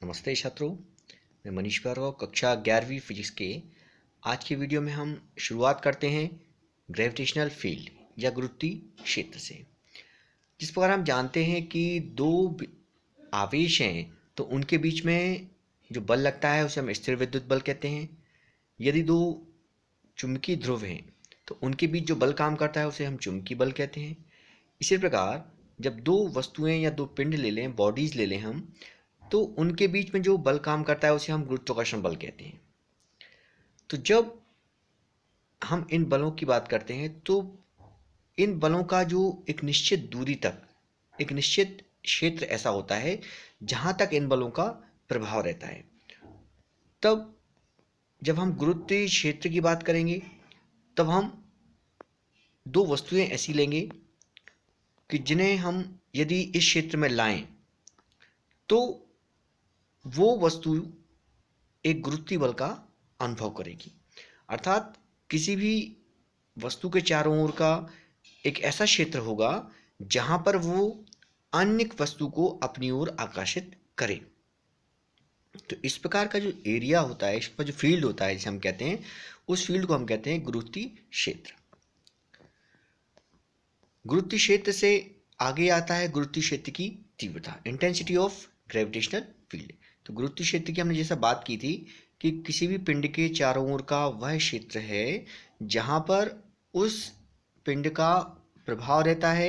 नमस्ते छात्रों, मैं मनीष भार्गव कक्षा 11वीं फिजिक्स के आज के वीडियो में हम शुरुआत करते हैं ग्रेविटेशनल फील्ड या गुरुत्वीय क्षेत्र से। जिस प्रकार हम जानते हैं कि दो आवेश हैं तो उनके बीच में जो बल लगता है उसे हम स्थिर विद्युत बल कहते हैं। यदि दो चुंबकीय ध्रुव हैं तो उनके बीच जो बल काम करता है उसे हम चुंबकीय बल कहते हैं। इसी प्रकार जब दो वस्तुएं या दो पिंड ले लें, बॉडीज ले लें हम, तो उनके बीच में जो बल काम करता है उसे हम गुरुत्वाकर्षण बल कहते हैं। तो जब हम इन बलों की बात करते हैं तो इन बलों का जो एक निश्चित दूरी तक एक निश्चित क्षेत्र ऐसा होता है जहां तक इन बलों का प्रभाव रहता है। तब जब हम गुरुत्वीय क्षेत्र की बात करेंगे तब हम दो वस्तुएं ऐसी लेंगे कि जिन्हें हम यदि इस क्षेत्र में लाएं तो वो वस्तु एक गुरुत्वीय बल का अनुभव करेगी। अर्थात किसी भी वस्तु के चारों ओर का एक ऐसा क्षेत्र होगा जहां पर वो अन्य वस्तु को अपनी ओर आकर्षित करे। तो इस प्रकार का जो एरिया होता है, इस पर जो फील्ड होता है जिसे हम कहते हैं, उस फील्ड को हम कहते हैं गुरुत्वीय क्षेत्र। गुरुत्वीय क्षेत्र से आगे आता है गुरुत्वीय क्षेत्र की तीव्रता, इंटेंसिटी ऑफ ग्रेविटेशनल फील्ड। तो गुरुत्वीय क्षेत्र की हमने जैसा बात की थी कि किसी भी पिंड के चारों ओर का वह क्षेत्र है जहां पर उस पिंड का प्रभाव रहता है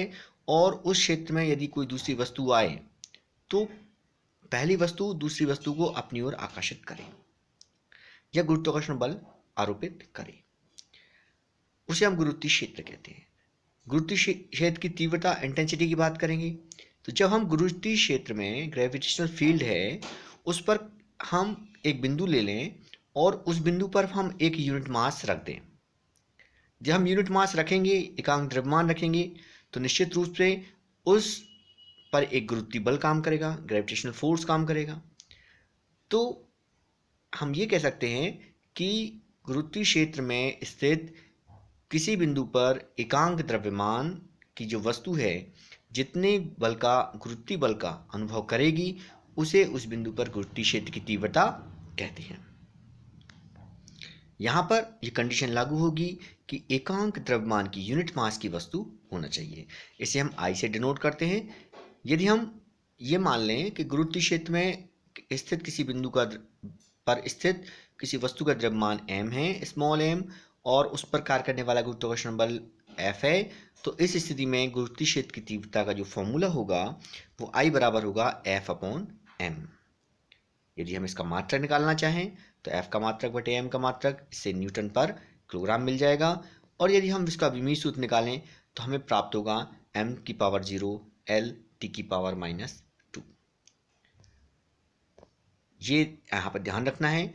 और उस क्षेत्र में यदि कोई दूसरी वस्तु आए तो पहली वस्तु दूसरी वस्तु को अपनी ओर आकर्षित करे या गुरुत्वाकर्षण बल आरोपित करे, उसे हम गुरुत्वीय क्षेत्र कहते हैं। गुरुत्वीय क्षेत्र की तीव्रता, इंटेंसिटी की बात करेंगे तो जब हम गुरुत्वीय क्षेत्र में ग्रेविटेशनल फील्ड है उस पर हम एक बिंदु ले लें और उस बिंदु पर हम एक यूनिट मास रख दें। जब हम यूनिट मास रखेंगे, एकांक द्रव्यमान रखेंगे, तो निश्चित रूप से उस पर एक गुरुत्वीय बल काम करेगा, ग्रेविटेशनल फोर्स काम करेगा। तो हम ये कह सकते हैं कि गुरुत्वीय क्षेत्र में स्थित किसी बिंदु पर एकांक द्रव्यमान की जो वस्तु है जितने बल का गुरुत्वीय बल का अनुभव करेगी उसे उस बिंदु पर गुरुत्वीय क्षेत्र की तीव्रता कहते हैं। यहां पर यह कंडीशन लागू होगी कि एकांक द्रव्यमान की यूनिट मास की वस्तु होना चाहिए। इसे हम I से डिनोट करते हैं। यदि हम ये मान लें कि गुरुत्वीय क्षेत्र में स्थित किसी बिंदु का पर स्थित किसी वस्तु का द्रव्यमान m है, स्मॉल m, और उस पर कार्य करने वाला गुरुत्वाकर्षण बल F है, तो इस स्थिति में गुरुत्वीय क्षेत्र की तीव्रता का जो फॉर्मूला होगा वो I बराबर होगा F/m। यदि हम इसका मात्रक निकालना चाहें तो F का मात्रक बटे m का मात्रक, इससे न्यूटन पर किलोग्राम मिल जाएगा। और यदि हम इसका विमीय सूत्र निकालें तो हमें प्राप्त होगा m⁻0 L T⁻²। ये यहाँ पर ध्यान रखना है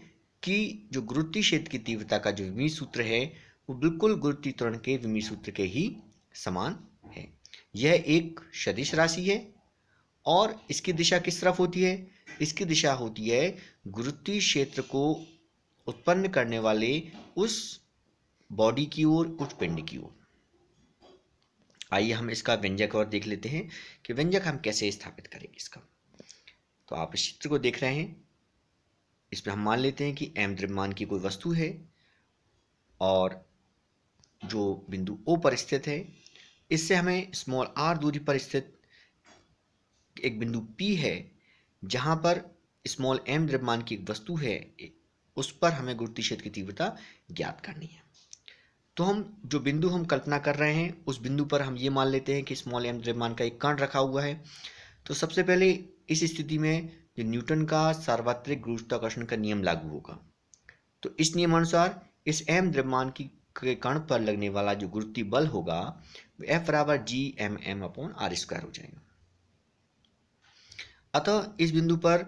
कि जो गुरुत्वीय क्षेत्र की तीव्रता का जो विमीय सूत्र है वो बिल्कुल गुरुत्वीय त्वरण के विमीय सूत्र के ही समान है। यह एक सदिश राशि है और इसकी दिशा किस तरफ होती है? इसकी दिशा होती है गुरुत्वीय क्षेत्र को उत्पन्न करने वाले उस बॉडी की ओर, उस पिंड की ओर। आइए हम इसका व्यंजक और देख लेते हैं कि व्यंजक हम कैसे स्थापित करेंगे इसका। तो आप इस चित्र को देख रहे हैं, इसमें हम मान लेते हैं कि m द्रव्यमान की कोई वस्तु है और जो बिंदु O पर स्थित है, इससे हमें स्मॉल r दूरी पर स्थित एक बिंदु P है जहां पर स्मॉल m द्रव्यमान की एक वस्तु है, उस पर हमें गुरुत्वीय क्षेत्र की तीव्रता ज्ञात करनी है। तो हम जो बिंदु हम कल्पना कर रहे हैं उस बिंदु पर हम ये मान लेते हैं कि स्मॉल m द्रव्यमान का एक कण रखा हुआ है। तो सबसे पहले इस स्थिति में जो न्यूटन का सार्वत्रिक गुरुत्वाकर्षण का नियम लागू होगा। तो इस नियमानुसार इस m द्रव्यमान की के कण पर लगने वाला जो गुरुत्वीय बल होगा वो F बराबर G(m)/r² हो जाएगा। अतः इस बिंदु पर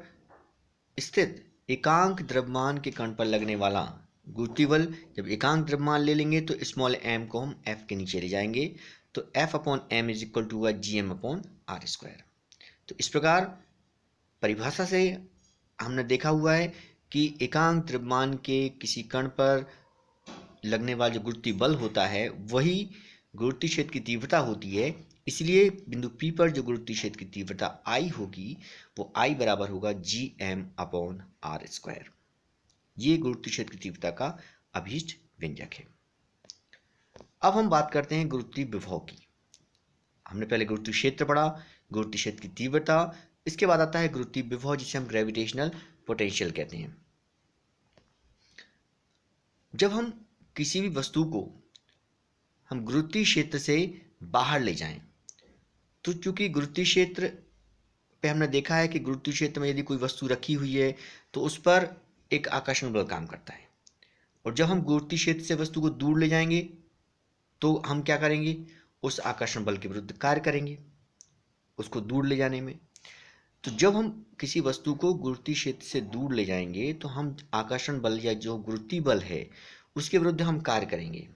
स्थित एकांक द्रव्यमान के कण पर लगने वाला गुरुत्वीय बल, जब एकांक द्रव्यमान ले लेंगे तो स्मॉल m को हम F के नीचे ले जाएंगे, तो F/m = Gm/r²। तो इस प्रकार परिभाषा से हमने देखा हुआ है कि एकांक द्रव्यमान के किसी कण पर लगने वाला जो गुरुत्वीय बल होता है वही गुरुत्वीय क्षेत्र की तीव्रता होती है इसलिए बिंदु P पर जो गुरुत्वीय क्षेत्र की तीव्रता I होगी वो I बराबर होगा Gm/r²। ये गुरुत्वीय क्षेत्र की तीव्रता का अभीष्ट व्यंजक है। अब हम बात करते हैं गुरुत्वीय विभव की। हमने पहले गुरुत्वीय क्षेत्र पढ़ा, गुरुत्वीय क्षेत्र की तीव्रता, इसके बाद आता है गुरुत्वीय विभव जिसे हम ग्रेविटेशनल पोटेंशियल कहते हैं। जब हम किसी भी वस्तु को हम गुरुत्वीय क्षेत्र से बाहर ले जाएं, तो चूंकि गुरुत्वीय क्षेत्र पे हमने देखा है कि गुरुत्वीय क्षेत्र में यदि कोई वस्तु रखी हुई है तो उस पर एक आकर्षण बल काम करता है, और जब हम गुरुत्वीय क्षेत्र से वस्तु को दूर ले जाएंगे तो हम क्या करेंगे, उस आकर्षण बल के विरुद्ध कार्य करेंगे उसको दूर ले जाने में। तो जब हम किसी वस्तु को गुरुत्वीय क्षेत्र से दूर ले जाएंगे तो हम आकर्षण बल या जो गुरुत्वीय बल है उसके विरुद्ध हम कार्य करेंगे,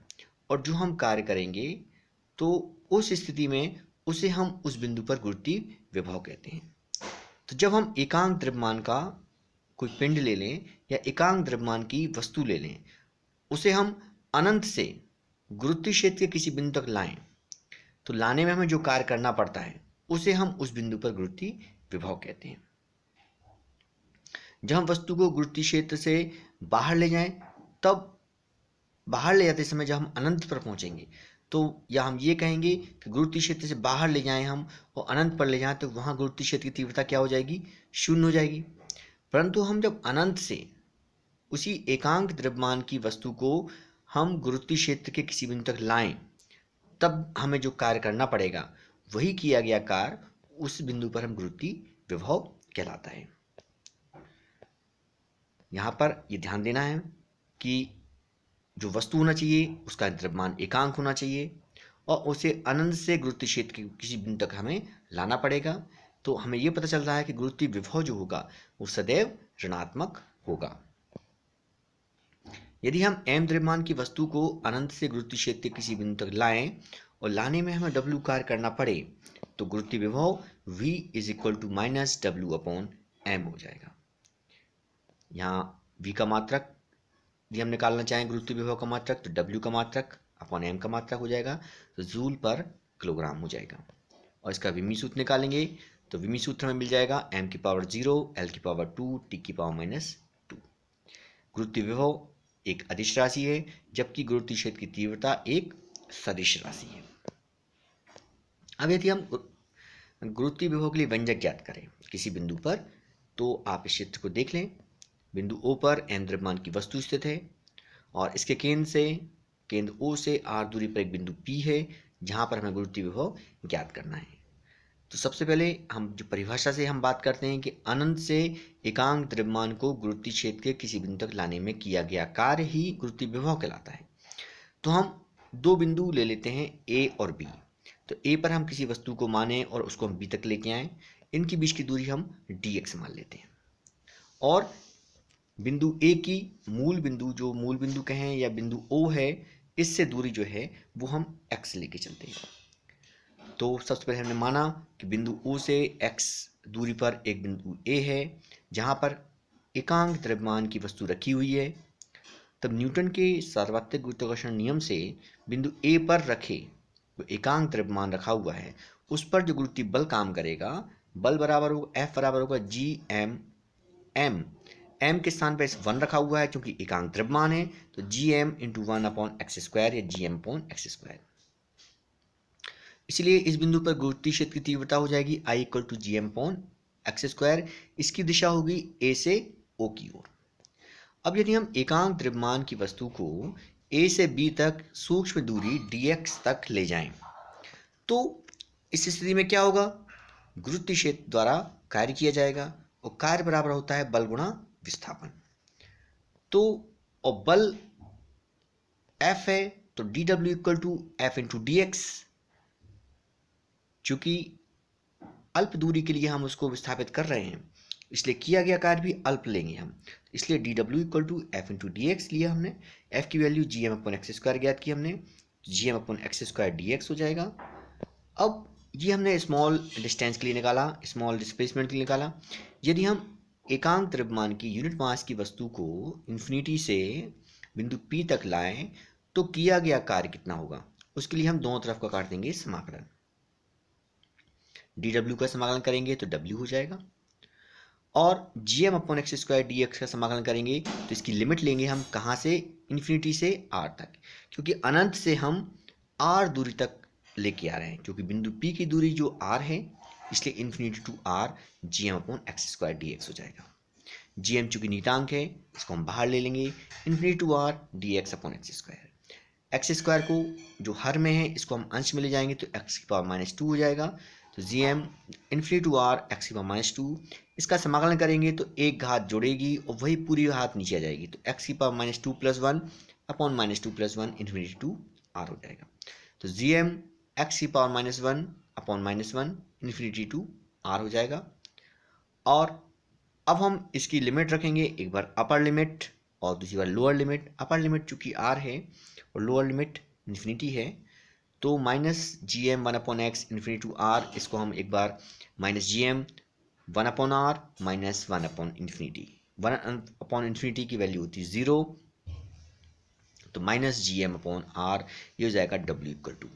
और जो हम कार्य करेंगे तो उस स्थिति में उसे हम उस बिंदु पर गुरुत्वीय विभव कहते हैं। तो जब हम एकांक द्रव्यमान का कोई पिंड ले लें या एकांक द्रव्यमान की वस्तु ले लें, उसे हम अनंत से गुरुत्वीय क्षेत्र के किसी बिंदु तक लाएं, तो लाने में हमें जो कार्य करना पड़ता है उसे हम उस बिंदु पर गुरुत्वीय विभव कहते हैं। जब हम वस्तु को गुरुत्वीय क्षेत्र से बाहर ले जाएं, तब बाहर ले जाते समय जब हम अनंत पर पहुंचेंगे तो या हम ये कहेंगे कि गुरुत्वीय क्षेत्र से बाहर ले जाएं हम और अनंत पर ले जाएं, तो वहां गुरुत्वीय क्षेत्र की तीव्रता क्या हो जाएगी, शून्य हो जाएगी। परंतु हम जब अनंत से उसी एकांक द्रव्यमान की वस्तु को हम गुरुत्वीय क्षेत्र के किसी बिंदु तक लाएं, तब हमें जो कार्य करना पड़ेगा वही किया गया कार्य उस बिंदु पर हम गुरुत्वीय विभव कहलाता है। यहां पर यह ध्यान देना है कि जो वस्तु होना चाहिए उसका द्रव्यमान एकांक होना चाहिए और उसे अनंत से गुरुत्वीय क्षेत्र के किसी बिंदु तक हमें लाना पड़ेगा। तो हमें यह पता चल रहा है कि गुरुत्वीय विभव जो होगा वो सदैव ऋणात्मक होगा। यदि हम m द्रव्यमान की वस्तु को अनंत से गुरुत्वीय क्षेत्र के किसी बिंदु तक लाएं और लाने में हमें W कार्य करना पड़े, तो गुरुत्वीय विभव V = -W/m हो जाएगा। यहाँ V का मात्रक यदि हम निकालना चाहें गुरुत्वीय विभव का मात्रक, तो W का मात्रक अपॉन m का मात्रक हो जाएगा, तो जूल पर किलोग्राम हो जाएगा। और इसका विमी सूत्र निकालेंगे तो विमी सूत्र हमें मिल जाएगा m⁻0 L⁻2 T⁻−2। गुरुत्वीय विभव एक अदिश राशि है जबकि गुरुत्वीय क्षेत्र की तीव्रता एक सदिश राशि है। अब यदि हम गुरुत्वीय विभव के लिए व्यंजक ज्ञात करें किसी बिंदु पर, तो आप इस चित्र को देख लें। बिंदु O पर m द्रव्यमान की वस्तु स्थित है और इसके केंद्र O से r दूरी पर एक बिंदु P है जहां पर हमें गुरुत्वीय विभव ज्ञात करना है। तो सबसे पहले हम जो परिभाषा से हम बात करते हैं कि अनंत से एकांक द्रव्यमान को गुरुत्वीय क्षेत्र के किसी बिंदु तक लाने में किया गया कार्य ही गुरुत्वीय विभव कहलाता है। तो हम दो बिंदु ले लेते हैं A और B। तो A पर हम किसी वस्तु को माने और उसको हम B तक लेके आए, इनके बीच की दूरी हम dx मान लेते हैं, और बिंदु A की मूल बिंदु कहें या बिंदु O है, इससे दूरी जो है वो हम x लेके चलते हैं। तो सबसे पहले हमने माना कि बिंदु O से x दूरी पर एक बिंदु A है जहां पर एकांक द्रव्यमान की वस्तु रखी हुई है। तब न्यूटन के सार्वत्रिक गुरुत्वाकर्षण नियम से बिंदु A पर रखे जो एकांक द्रव्यमान रखा हुआ है उस पर जो गुरुत्वीय बल काम करेगा, बल बराबर होगा F बराबर होगा Gm। m के स्थान पर 1 रखा हुआ है क्योंकि एकांक द्रव्यमान है, तो Gm × 1/x² या Gm/x²। इसलिए इस बिंदु पर गुरुत्वीय क्षेत्र की तीव्रता हो जाएगी I = Gm/x²। इसकी दिशा होगी A से O की ओर। अब यदि हम एकांक द्रव्यमान की वस्तु को A से B तक सूक्ष्म दूरी dx तक ले जाएं, तो इस स्थिति में क्या होगा, गुरुत्वीय क्षेत्र द्वारा कार्य किया जाएगा और कार्य बराबर होता है बल गुणा विस्थापन। तो और बल F है तो dW = F × dx। चूंकि अल्प दूरी के लिए हम उसको विस्थापित कर रहे हैं इसलिए किया गया कार्य भी अल्प लेंगे हम, इसलिए dW = F × dx लिया हमने। F की वैल्यू Gm/x² ज्ञात की हमने, Gm/x² dx हो जाएगा। अब ये हमने स्मॉल डिस्टेंस के लिए निकाला, स्मॉल डिस्प्लेसमेंट के लिए निकाला। यदि हम एकांक द्रव्यमान की यूनिट मास की वस्तु को इन्फिनिटी से बिंदु P तक लाएं तो किया गया कार्य कितना होगा, उसके लिए हम दोनों तरफ का काट देंगे समाकलन। डी डब्ल्यू का समाकलन करेंगे तो डब्ल्यू हो जाएगा, और G M upon x square D X का समाकलन करेंगे तो इसकी लिमिट लेंगे हम कहाँ से, इन्फिनिटी से आर तक, क्योंकि अनंत से हम आर दूरी तक लेके आ रहे हैं, क्योंकि बिंदु पी की दूरी जो आर है, इसलिए infinity to R G M upon x square D X हो जाएगा। जी एम चूंकि नीतांक है, इसको हम बाहर ले लेंगे, infinity to R D X upon x square. X square को जो हर में है इसको हम अंश में ले जाएंगे तो एक्स की पावर माइनस टू हो जाएगा, तो G M infinity to R X की पावर माइनस टू, इसका समाकलन करेंगे तो एक घात जुड़ेगी और वही पूरी घात नीचे आ जाएगी, तो एक्स की power minus two plus one upon minus two plus one infinity to R हो जाएगा। तो जी एम एक्स की power minus one upon minus one infinity to R हो जाएगा। और अब हम इसकी लिमिट रखेंगे, एक बार अपर लिमिट और दूसरी बार लोअर लिमिट। अपर लिमिट चूंकि आर है और लोअर लिमिट इन्फिनिटी है, तो minus G M one upon X infinity to R, इसको हम एक बार minus G M one upon R minus one upon infinity, one upon infinity की वैल्यू होती है 0, तो minus G M upon R, ये हो जाएगा डब्ल्यू इक्वल टू।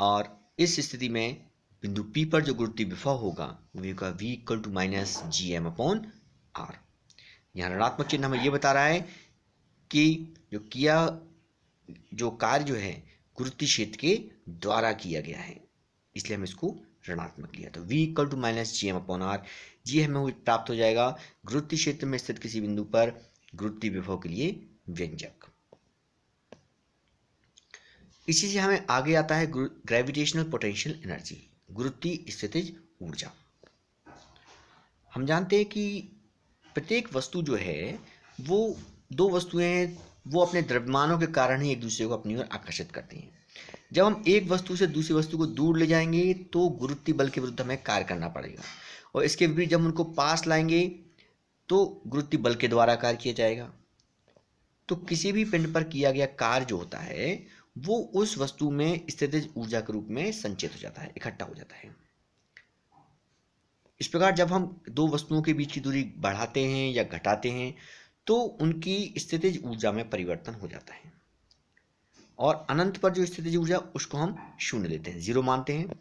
और इस स्थिति में बिंदु P पर जो गुरुत्वीय विभव होगा वो होगा V equal to minus G M upon R. यहाँ ऋणात्मक चिन्ह हमें ये बता रहा है कि जो कार्य जो है गुरुत्वीय क्षेत्र के द्वारा किया गया है, इसलिए हम इसको ऋणात्मक लिया। तो V equal to minus G M upon R, जी हमें प्राप्त हो जाएगा गुरुत्वीय क्षेत्र में स्थित किसी बिंदु पर गुरुत्वीय विभव के लिए व्यंजक। इसी से हमें आगे आता है ग्रेविटेशनल पोटेंशियल एनर्जी, गुरुत्वीय स्थितिज ऊर्जा। हम जानते हैं कि प्रत्येक वस्तु जो है वो दो वस्तुएं, वो अपने द्रव्यमानों के कारण ही एक दूसरे को अपनी ओर आकर्षित करती हैं। जब हम एक वस्तु से दूसरी वस्तु को दूर ले जाएंगे तो गुरुत्वीय बल के विरुद्ध हमें कार्य करना पड़ेगा, और इसके विपरीत जब उनको पास लाएंगे तो गुरुत्वीय बल के द्वारा कार्य किया जाएगा। तो किसी भी पिंड पर किया गया कार्य जो होता है वो उस वस्तु में स्थितिज ऊर्जा के रूप में संचित हो जाता है, इकट्ठा हो जाता है। इस प्रकार जब हम दो वस्तुओं के बीच की दूरी बढ़ाते हैं या घटाते हैं तो उनकी स्थितिज ऊर्जा में परिवर्तन हो जाता है, और अनंत पर जो स्थितिज ऊर्जा उसको हम शून्य लेते हैं, जीरो मानते हैं।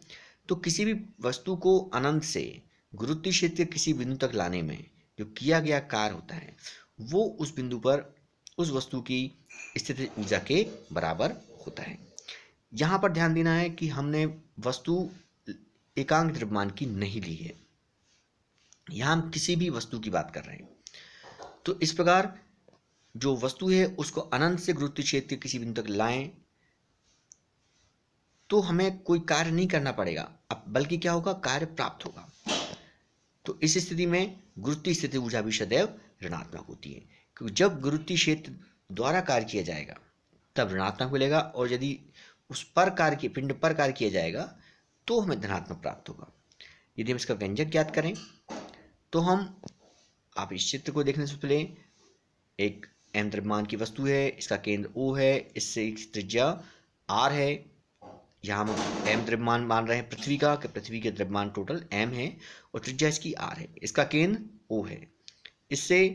तो किसी भी वस्तु को अनंत से गुरुत्वीय क्षेत्र किसी बिंदु तक लाने में जो किया गया कार्य होता है वो उस बिंदु पर उस वस्तु की स्थितिज ऊर्जा के बराबर होता है। यहाँ पर ध्यान देना है कि हमने वस्तु एकांक द्रव्यमान की नहीं ली है, यहाँ हम किसी भी वस्तु की बात कर रहे हैं। तो इस प्रकार जो वस्तु है उसको अनंत से गुरुत्वीय क्षेत्र किसी बिंदु तक लाएं तो हमें कोई कार्य नहीं करना पड़ेगा, अब बल्कि क्या होगा, कार्य प्राप्त होगा। तो इस स्थिति में गुरुत्वीय स्थितिज ऊर्जा भी सदैव ऋणात्मक होती है, क्योंकि जब गुरुत्वीय क्षेत्र द्वारा कार्य किया जाएगा तब ऋणात्मक मिलेगा, और यदि उस पर कार्य के पिंड पर कार्य किया जाएगा तो हमें धनात्मक प्राप्त होगा। यदि हम इसका व्यंजक ज्ञात करें तो आप इस चित्र को देखने से पहले, एक m द्रव्यमान की वस्तु है, इसका केंद्र O है, इससे त्रिज्या r है। यहाँ हम m द्रव्यमान मान रहे हैं पृथ्वी का, कि पृथ्वी के द्रव्यमान टोटल m है और त्रिज्या इसकी r है, इसका केंद्र O है। इससे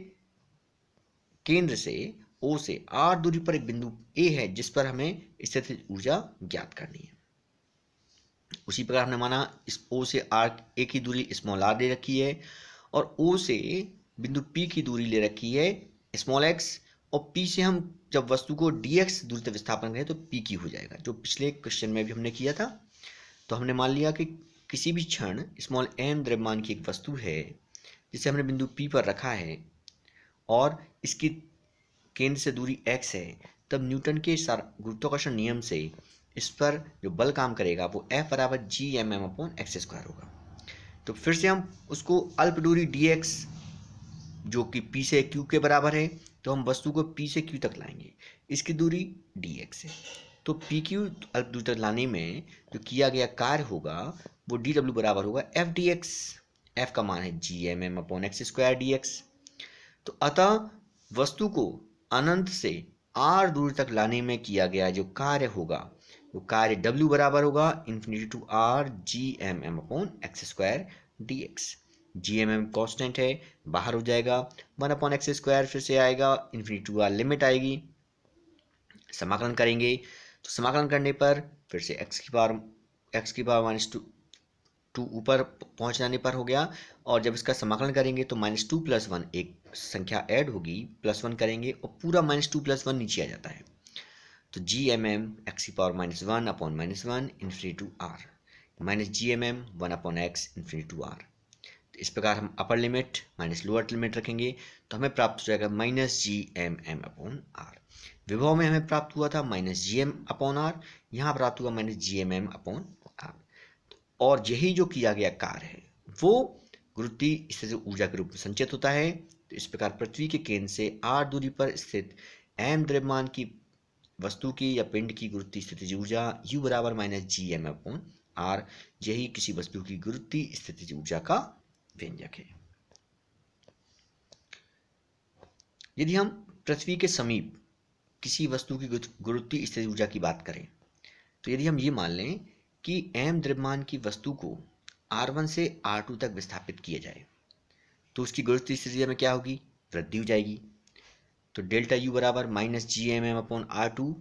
केंद्र से O से r दूरी पर एक बिंदु A है जिस पर हमें स्थितिज ऊर्जा ज्ञात करनी है। उसी प्रकार हमने माना इस O से r A की दूरी स्मॉल r दे रखी है, और O से बिंदु P की दूरी ले रखी है स्मॉल x, और P से हम जब वस्तु को dx दूरी तक विस्थापन करें तो P की हो जाएगा, जो पिछले क्वेश्चन में भी हमने किया था। तो हमने मान लिया कि किसी भी क्षण स्मॉल m द्रव्यमान की एक वस्तु है जिसे हमने बिंदु P पर रखा है और इसकी केंद्र से दूरी x है, तब न्यूटन के गुरुत्वाकर्षण नियम से इस पर जो बल काम करेगा वो F बराबर G M M upon x square होगा। तो फिर से हम उसको अल्प दूरी dx जो कि P से Q के बराबर है, तो हम वस्तु को P से Q तक लाएंगे, इसकी दूरी dx है। तो PQ अल्प दूरी तक लाने में जो किया गया कार्य होगा वो dw बराबर होगा f dx, f का मान है G M M upon x square dx। तो अतः वस्तु को अनंत से r दूरी तक लाने में किया गया जो कार्य होगा वो कार्य w बराबर होगा infinity to r G M M upon x square dx। G M M constant है, बाहर हो जाएगा, 1 अपॉन एक्स स्क्वायर फिर से आएगा, इन्फिनिटी टू r लिमिट आएगी, समाकलन करेंगे तो समाकलन करने पर फिर से x की पावर माइनस -2 ऊपर पहुंच जाने पर हो गया, और जब इसका समाकलन करेंगे तो -2 + 1 एक संख्या ऐड होगी, +1 करेंगे और पूरा -2 + 1 नीचे आ जाता है। तो GMM x⁻−1 upon -1 infinity to r minus GMM 1/x infinity to r। तो इस प्रकार हम upper limit minus lower limit रखेंगे तो हमें प्राप्त हो जाएगा -GMM अपॉन r। विभव में हमें प्राप्त हुआ था -GM अपॉन r, यहाँ प्राप्त हुआ -GMM अपॉन r। और यही जो किया गया कार्य है वो गुरुत्वीय स्थितिज ऊर्जा के रूप में संचित होता है। तो इस प्रकार पृथ्वी के केंद्र से r दूरी पर स्थित m द्रव्यमान की वस्तु की या पिंड की गुरुत्वीय स्थितिज ऊर्जा U बराबर -GM अपॉन r, यही किसी वस्तु की गुरुत्वीय स्थितिज ऊर्जा का व्यंजक है। यदि हम पृथ्वी के समीप किसी वस्तु की गुरुत्वीय स्थितिज ऊर्जा की बात करें, तो यदि हम ये मान लें कि m द्रव्यमान की वस्तु को r1 से r2 तक विस्थापित किया जाए, तो उसकी गुरुत्वीय स्थिति में क्या होगी, वृद्धि हो जाएगी। तो डेल्टा U बराबर -GMM अपॉन r2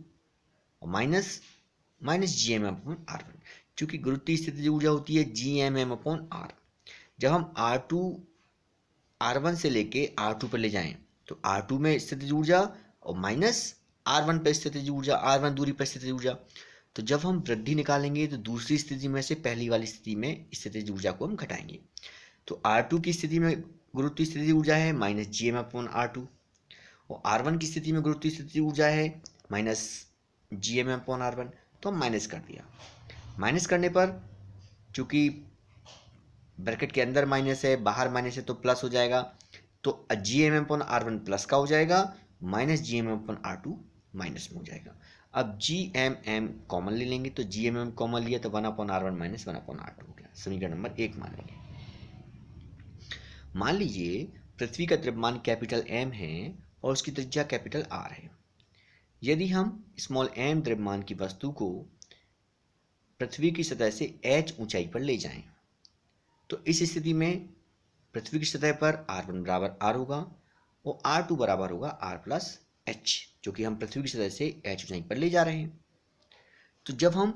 और -GMM अपॉन r1, क्योंकि गुरुत्वीय स्थितिज ऊर्जा होती है GMM अपॉन r। जब हम r1 से लेके r2 पर ले जाएं तो r2 में स्थितिज ऊर्जा और -r1 पर स्थितिज ऊर्जा, r1 दूरी पर स्थितिज ऊर्जा। तो जब हम वृद्धि निकालेंगे तो दूसरी स्थिति में से पहली वाली स्थिति में स्थितिज ऊर्जा को हम घटाएंगे। तो r2 की स्थिति में गुरुत्वीय स्थितिज ऊर्जा है -GM अपॉन r2 और r1 की स्थिति में गुरुत्वीय स्थितिज ऊर्जा है -GM अपॉन r1। तो हम माइनस कर दिया। माइनस करने पर चूंकि ब्रैकेट के अंदर माइनस है, बाहर माइनस है, तो प्लस हो जाएगा। तो GM अपॉन r1 प्लस का हो जाएगा, -GM अपॉन r2 माइनस में हो जाएगा। अब GMM कॉमन ले लेंगे, तो GMM कॉमन लिया तो 1/r1 - 1/r2 हो गया। समीकरण नंबर 1 मान लेंगे। मान लीजिए पृथ्वी का द्रव्यमान कैपिटल M है और उसकी त्रिज्या कैपिटल R है। यदि हम स्मॉल m द्रव्यमान की वस्तु को पृथ्वी की सतह से h ऊंचाई पर ले जाएं, तो इस स्थिति में पृथ्वी की सतह पर r1 बराबर r होगा और r2 बराबर होगा r प्लस h, जो कि हम पृथ्वी की सतह से h ऊंचाई पर ले जा रहे हैं। तो जब हम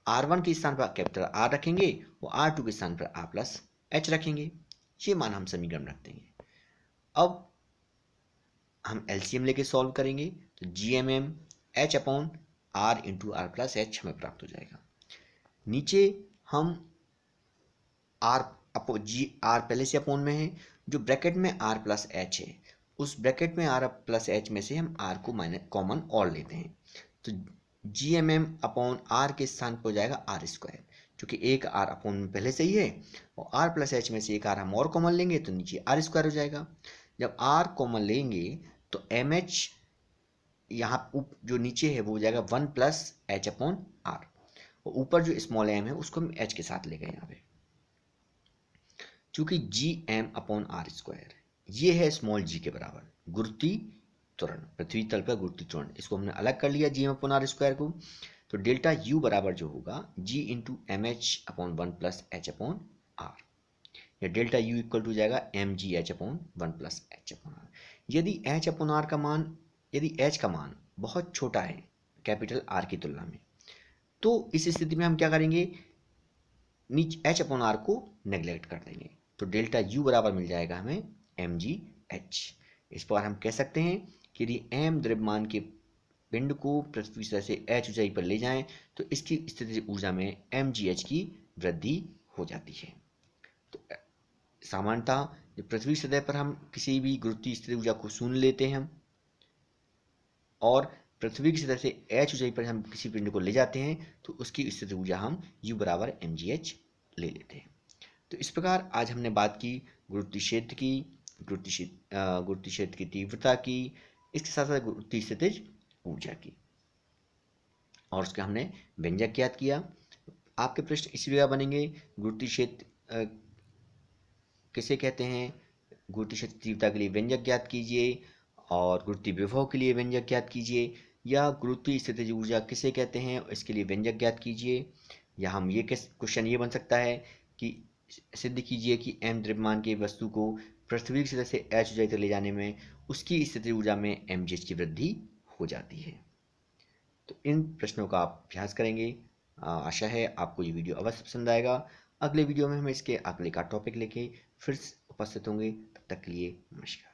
r1 के स्थान पर कैपिटल R रखेंगे और r2 के स्थान पर r प्लस h रखेंगे, ये मान हम समीकरण में रख देंगे। अब हम LCM लेके सॉल्व करेंगे तो GMM h upon r into r plus h हमें प्राप्त हो जाएगा। नीचे हम r पहले से अपॉन में है, जो ब्रैकेट में r प्लस h है उस ब्रैकेट में r प्लस h में से हम r को कॉमन और लेते हैं। तो GMM अपॉन r के स्थान पर हो जाएगा r², क्योंकि एक r अपॉन में पहले से ही है और r प्लस h में से एक r हम और कॉमन लेंगे तो नीचे r² हो जाएगा। जब r कॉमन लेंगे तो MH यहाँ जो नीचे है वो हो जाएगा 1 प्लस h अपॉन r, और ऊपर जो स्मॉल m है उसको हम h के साथ ले गए यहाँ पे, चूंकि GM अपॉन r², ये है स्मॉल g के बराबर गुरुत्वीय त्वरण, पृथ्वी तल पर गुरुत्वीय त्वरण। इसको हमने अलग कर लिया GM अपॉन r² को। तो डेल्टा U बराबर जो होगा G into MH upon 1 plus h upon r, या डेल्टा U इक्वल टू जाएगा MGH upon 1 plus h upon r। यदि h अपॉन r का मान, यदि h का मान बहुत छोटा है कैपिटल R की तुलना में, तो इस स्थिति में हम क्या करेंगे, नीचे h अपॉन r को नेग्लेक्ट कर देंगे। तो डेल्टा U बराबर मिल जाएगा हमें MGH। इस पर हम कह सकते हैं कि यदि m द्रव्यमान के पिंड को पृथ्वी सतह से h ऊंचाई पर ले जाएं तो इसकी स्थितिज ऊर्जा में MGH की वृद्धि हो जाती है। तो सामान्यतः जब पृथ्वी सतह पर हम किसी भी गुरुत्वीय स्थितिज ऊर्जा को शून्य लेते हैं और पृथ्वी की सतह से h ऊंचाई पर हम किसी पिंड को ले जाते हैं तो उसकी स्थितिज ऊर्जा हम U बराबर MGH ले लेते हैं। तो इस प्रकार आज हमने बात की गुरुत्वीय क्षेत्र की, गुरुत्वीय क्षेत्र की तीव्रता की, इसके साथ साथ गुरुत्वीय स्थितिज ऊर्जा की, और उसका हमने व्यंजक ज्ञात किया। आपके प्रश्न इसी प्रकार बनेंगे, गुरुत्वीय क्षेत्र किसे कहते हैं, गुरुत्वीय क्षेत्र तीव्रता के लिए व्यंजक ज्ञात कीजिए, और गुरुत्वीय विभव के लिए व्यंजक ज्ञात कीजिए, या गुरुत्वीय स्थितिज ऊर्जा किसे कहते हैं इसके लिए व्यंजक ज्ञात कीजिए। या हम ये क्वेश्चन ये बन सकता है कि सिद्ध कीजिए कि m द्रव्यमान की वस्तु को पृथ्वी की सतह से h ऊंचाई तक ले जाने में उसकी स्थितिज ऊर्जा में mgh की वृद्धि हो जाती है। तो इन प्रश्नों का आप अभ्यास करेंगे। आशा है आपको ये वीडियो अवश्य पसंद आएगा, अगले वीडियो में हम इसके अगले का टॉपिक लेके फिर उपस्थित होंगे। तब तक के लिए नमस्कार।